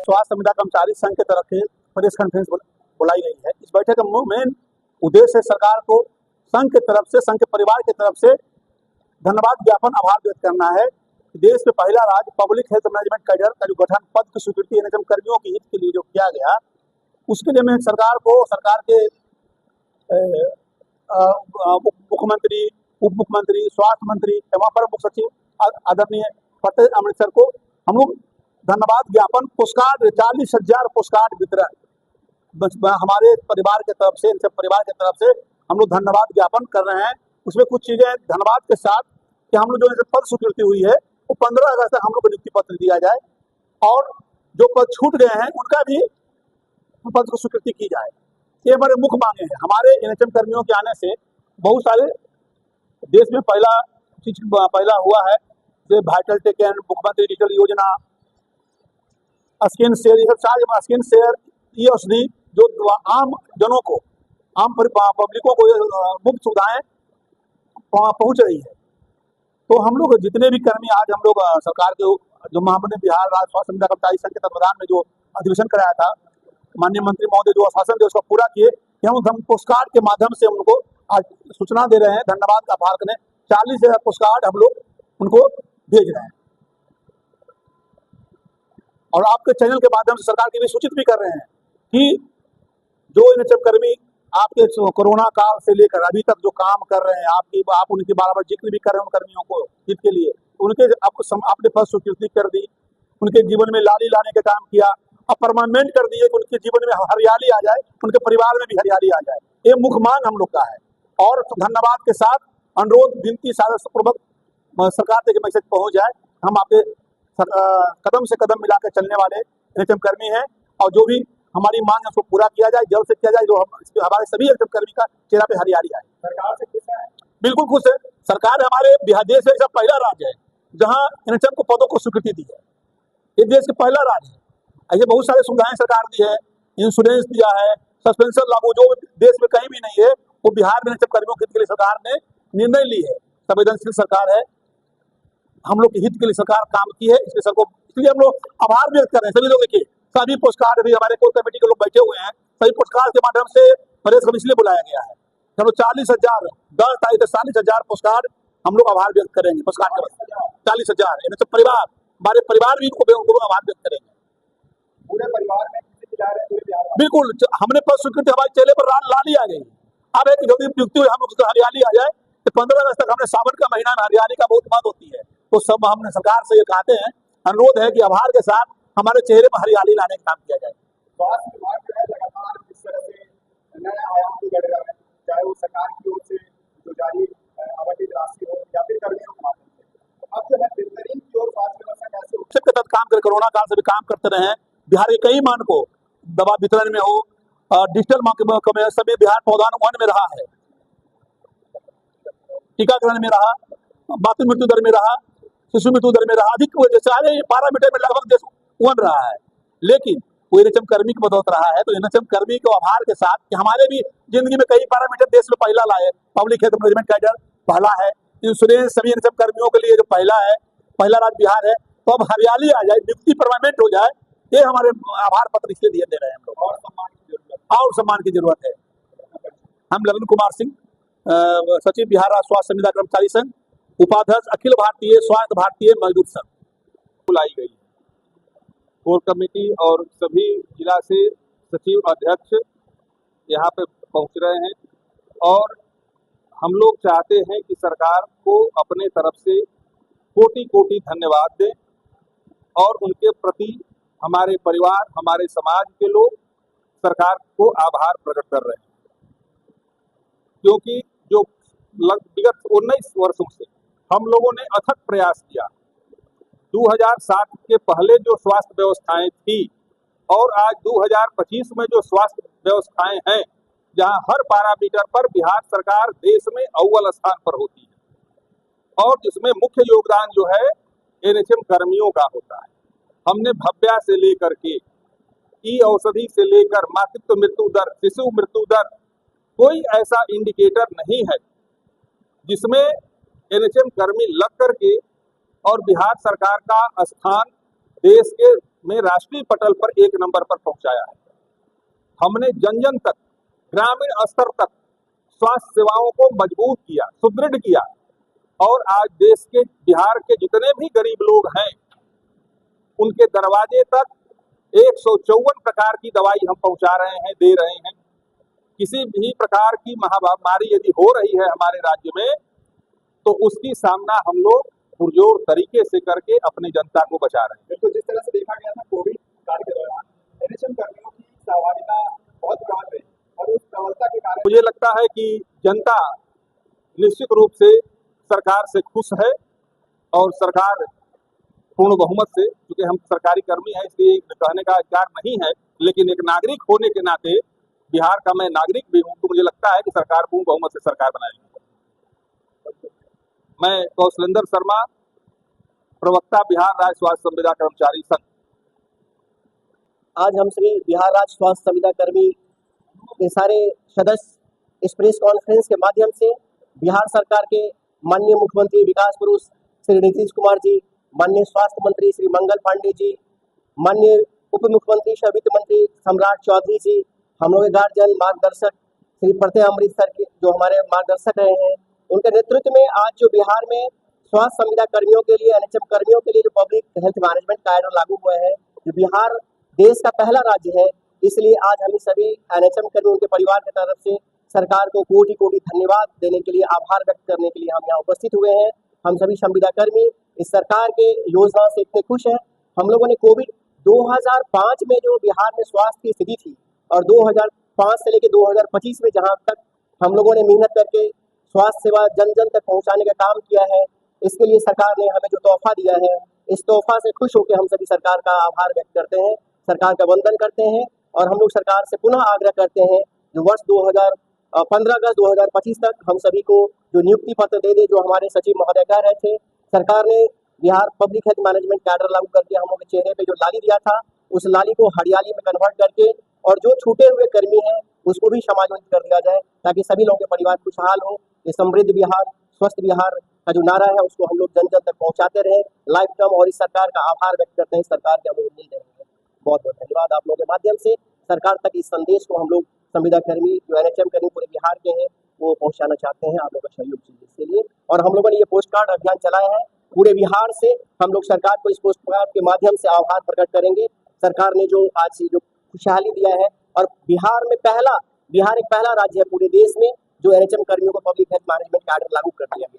स्वास्थ्य संविदा कर्मचारी संघ के तरफ से प्रेस कॉन्फ्रेंस बुलाई गई है। इस बैठक का मेन उद्देश्य सरकार को संघ के तरफ से, संघ के परिवार की तरफ से धन्यवाद ज्ञापन, आभार व्यक्त करना है। देश में पहला राज्य पब्लिक हेल्थ मैनेजमेंट कैडर का जो गठन, पद की स्वीकृति एनएचएम कर्मियों के हित के लिए जो किया गया, उसके लिए मैं सरकार को, सरकार के मुख्यमंत्री, उप मुख्यमंत्री, स्वास्थ्य मंत्री एवं अपर मुख्य सचिव आदरणीय फतेह अमृतसर को हम लोग धन्यवाद ज्ञापन, पोस्टकार्ड 40,000 पोस्टकार्ड वितरण हमारे परिवार के तरफ से, इनसे परिवार की तरफ से हम लोग धन्यवाद ज्ञापन कर रहे हैं। उसमें कुछ चीजें धन्यवाद के साथ कि हम लोग जो पद स्वीकृति हुई है वो 15 अगस्त तक हम लोग को नियुक्ति पत्र दिया जाए और जो पद छूट गए हैं उनका भी पद को स्वीकृति की जाए। ये हमारे मुख्य मांगे हैं। हमारे एनएचएम कर्मियों के आने से बहुत सारे देश में पहला हुआ है, जैसे वाइटल टेकन, मुख्यमंत्री डिजिटल योजना, स्किन शेयर, ये सब सारे स्किन शेयर, ये औषधि जो आम जनों को, आम पब्लिकों को मुफ्त सुविधाएं पहुंच रही है। तो हम लोग जितने भी कर्मी आज हम लोग सरकार के जो हमने बिहार राज्य स्वास्थ्य संविदा कर्मचारी संघ के तत्वाधान में जो अधिवेशन कराया था, माननीय मंत्री महोदय जो आश्वासन थे उसको पूरा किए कि हम पोस्टकार्ड के माध्यम से उनको आज सूचना दे रहे हैं, धन्यवाद का आभार करें। 40,000 पोस्टकार्ड हम लोग उनको भेज रहे हैं और आपके चैनल के माध्यम से सरकार की भी सूचित भी कर रहे हैं कि जो एनएचएम कर्मी आपके कोरोना काल से लेकर अभी तक जो काम कर रहे हैं, आप उनके बार जिक्र भी कर रहे हैं, उन कर्मियों को हित के लिए उनके आपने फर्स्ट स्वीकृति कर दी, उनके जीवन में लाली लाने का काम किया और परमानेंट कर दिए कि उनके जीवन में हरियाली आ जाए, उनके परिवार में भी हरियाली आ जाए। ये मुख्य मांग हम लोग का है और धन्यवाद के साथ अनुरोध, विनती, सादर पूर्वक सरकार तक मैसेज पहुंच जाए। हम आपके कदम से कदम मिलाकर चलने वाले एनएचएम कर्मी हैं और जो भी हमारी मांग है उसको पूरा किया जाए, जल्द से किया जाए, जो हमारे सभी एनएचएम कर्मी का चेहरा पे हरियाली आए। सरकार से खुश है? बिल्कुल खुश है। सरकार हमारे बिहार देश में ऐसा पहला राज्य है जहां एनएचएम को पदों को स्वीकृति दी है। ये देश का पहला राज्य है। ऐसे बहुत सारे सुविधाएं सरकार दी है, इंश्योरेंस दिया है, सस्पेंशन लागू जो देश में कहीं भी नहीं है, वो बिहार में एनएचएम कर्मियों के हित के लिए सरकार ने निर्णय ली है। संवेदनशील सरकार है, हम लोग के हित के लिए सरकार काम की है। इसलिए हम लोग आभार व्यक्त कर रहे हैं सभी लोग के। सभी पोस्टकार्ड भी हमारे कोर कमेटी के लोग बैठे हुए हैं, सभी पोस्टकार्ड के माध्यम से प्रेस को इसलिए बुलाया गया है। चलो 40,000 10 तारीख तक 40,000 पोस्टकार्ड हम लोग आभार व्यक्त करेंगे। पोस्टकार्ड के 40,000 एनएचएम परिवार, हमारे परिवार भी इनको आभार व्यक्त करेंगे। पूरे परिवार में बिल्कुल, हमने पद स्वीकृति हमारे चेहरे पर लाली आ गई। अब एक यदि नियुक्ति हुई, हम लोग हरियाली आ जाए तो 15 अगस्त तक, हमने सावन का महीना में हरियाली का बहुत बात होती है, तो सब हमने सरकार से ये कहते हैं, अनुरोध है कि आभार के साथ हमारे चेहरे पर हरियाली लाने का काम किया जाए। स्वास्थ्य विभाग जो है लगातार जिस तरह से नए आयाम को बढ़ रहा है, चाहे वो सरकार की ओर से जो जारी आवंटित राशि हो या फिर कर्मियों के माध्यम से, अब जो है बेहतरीन की ओर स्वास्थ्य व्यवस्था कैसे सबके तहत काम कर, कोरोना काल से भी काम करते रहे। बिहार के कई मान को दवा वितरण में हो, डिजिटल में सभी बिहार पौधान 1 में रहा है, टीकाकरण में रहा, मातृ मृत्यु दर में रहा, शिशु मृत्यु दर में रहा, अधिक सारे पैरामीटर में लगभग देश 1 रहा है। लेकिन वो एनएचएम कर्मी की बदौलत रहा है। तो एनएचएम कर्मी को आभार के साथ कि हमारे भी जिंदगी में कई पैरामीटर देश में पहला लाए, पब्लिक हेल्थ मैनेजमेंट कैडर पहला है, इंश्योरेंस सभी एनएचएम कर्मियों के लिए जो पहला है, पहला राज्य बिहार है। तो अब हरियाली आ जाए, नियुक्ति परमानेंट हो जाए, ये हमारे आभार पत्र इसलिए दिए दे रहे हैं हम लोग। और सम्मान की जरूरत है। हम ललन कुमार सिंह, सचिव बिहार राज्य स्वास्थ्य संविदा कर्मचारी संघ, उपाध्यक्ष अखिल भारतीय स्वास्थ्य भारतीय मजदूर संघ बुलाई गई। कोर कमेटी और सभी जिला से सचिव अध्यक्ष यहाँ पे पहुँच रहे हैं और हम लोग चाहते हैं कि सरकार को अपने तरफ से कोटि कोटि धन्यवाद दें और उनके प्रति हमारे परिवार, हमारे समाज के लोग सरकार को आभार प्रकट कर रहे हैं, क्योंकि जो विगत 19 वर्षों से हम लोगों ने अथक प्रयास किया। 2007 के पहले जो स्वास्थ्य व्यवस्थाएं थी और आज 2025 में जो स्वास्थ्य व्यवस्थाएं हैं, जहां हर पैरामीटर पर बिहार सरकार देश में अव्वल स्थान पर होती है और इसमें मुख्य योगदान जो है एनएचएम कर्मियों का होता है। हमने भव्या से लेकर के ई औषधि से लेकर मातृत्व मृत्यु दर, शिशु मृत्यु दर, कोई ऐसा इंडिकेटर नहीं है जिसमें एनएचएम कर्मी लग करके और बिहार सरकार का स्थान देश के में राष्ट्रीय पटल पर 1 नंबर पर पहुंचाया है। हमने जन जन तक, ग्रामीण स्तर तक स्वास्थ्य सेवाओं को मजबूत किया, सुदृढ़ किया और आज देश के, बिहार के जितने भी गरीब लोग हैं उनके दरवाजे तक 154 प्रकार की दवाई हम पहुंचा रहे हैं, दे रहे हैं। किसी भी प्रकार की महामारी यदि हो रही है हमारे राज्य में तो उसकी सामना हम लोग पुरजोर तरीके से करके अपनी जनता को बचा रहे हैं। बिल्कुल, जिस तरह से देखा गया था कोविड काल के दौरान एनएचएम कर्मियों की सहभागिता बहुत प्रबल रही और उस प्रबलता के कारण मुझे लगता है कि जनता निश्चित रूप से सरकार से खुश है और सरकार पूर्ण बहुमत से, क्योंकि हम सरकारी कर्मी हैं इसलिए कहने का अधिकार नहीं है, लेकिन एक नागरिक होने के नाते, बिहार का मैं नागरिक भी हूं, तो मुझे लगता है कि सरकार पूर्ण बहुमत से सरकार बनाएगी। मैं कौशलेंद्र शर्मा, प्रवक्ता बिहार राज्य स्वास्थ्य संविदा कर्मचारी संघ। आज हम सभी बिहार राज्य स्वास्थ्य संविदा कर्मी के सारे सदस्य इस प्रेस कॉन्फ्रेंस के माध्यम से बिहार सरकार के माननीय मुख्यमंत्री विकास पुरुष श्री नीतीश कुमार जी, माननीय स्वास्थ्य मंत्री श्री मंगल पांडे जी, माननीय उप मुख्यमंत्री सह वित्त मंत्री सम्राट चौधरी जी, हम लोग के गार्जियन मार्गदर्शक श्री प्रत्यय अमृतसर के जो हमारे मार्गदर्शक रहे हैं, उनके नेतृत्व में आज जो बिहार में स्वास्थ्य संविदा कर्मियों के लिए, एनएचएम कर्मियों के लिए जो पब्लिक हेल्थ मैनेजमेंट कैडर लागू हुआ है, जो बिहार देश का पहला राज्य है, इसलिए आज हम सभी एनएचएम कर्मी उनके परिवार की तरफ से सरकार को कोटि कोटि धन्यवाद देने के लिए, आभार व्यक्त करने के लिए हम यहाँ उपस्थित हुए हैं। हम सभी संविदा कर्मी इस सरकार के योजना से इतने खुश हैं। हम लोगों ने कोविड 2005 में जो बिहार में स्वास्थ्य की स्थिति थी और 2005 से लेकर 2025 में जहाँ तक हम लोगों ने मेहनत करके स्वास्थ्य सेवा जन जन तक पहुँचाने का काम किया है, इसके लिए सरकार ने हमें जो तोहफा दिया है, इस तोहफा से खुश होकर हम सभी सरकार का आभार व्यक्त करते हैं, सरकार का वंदन करते हैं और हम लोग सरकार से पुनः आग्रह करते हैं जो वर्ष 15 अगस्त 2025 तक हम सभी को जो नियुक्ति पत्र दे दे, जो हमारे सचिव महोदय कह रहे थे, सरकार ने Bihar public health management cadre लागू करके हम लोग के चेहरे पे जो लाली दिया था, उस लाली को हरियाली में कन्वर्ट करके और जो छूटे हुए कर्मी हैं उसको भी समायोजित कर दिया जाए, ताकि सभी लोगों के परिवार खुशहाल हो। ये समृद्ध बिहार, स्वस्थ बिहार का जो नारा है उसको हम लोग जन जन तक पहुंचाते रहे लाइफ टाइम, और इस सरकार का आभार व्यक्त करते हैं। सरकार के हम लोग उम्मीद रहेंगे। बहुत बहुत धन्यवाद आप लोगों के माध्यम से सरकार तक इस संदेश को हम लोग संविदा कर्मी जो एनएचएम कर्मी पूरे बिहार के हैं वो पहुंचाना चाहते हैं, आप लोगों का सहयोग चाहिए इसके लिए। और हम लोगों ने ये पोस्ट कार्ड अभियान चलाया है पूरे बिहार से, हम लोग सरकार को इस पोस्ट कार्ड के माध्यम से आभार प्रकट करेंगे। सरकार ने जो आज जो खुशहाली दिया है और बिहार एक पहला राज्य है पूरे देश में जो एनएचएम कर्मियों को पब्लिक हेल्थ मैनेजमेंट कैडर लागू कर दिया गया।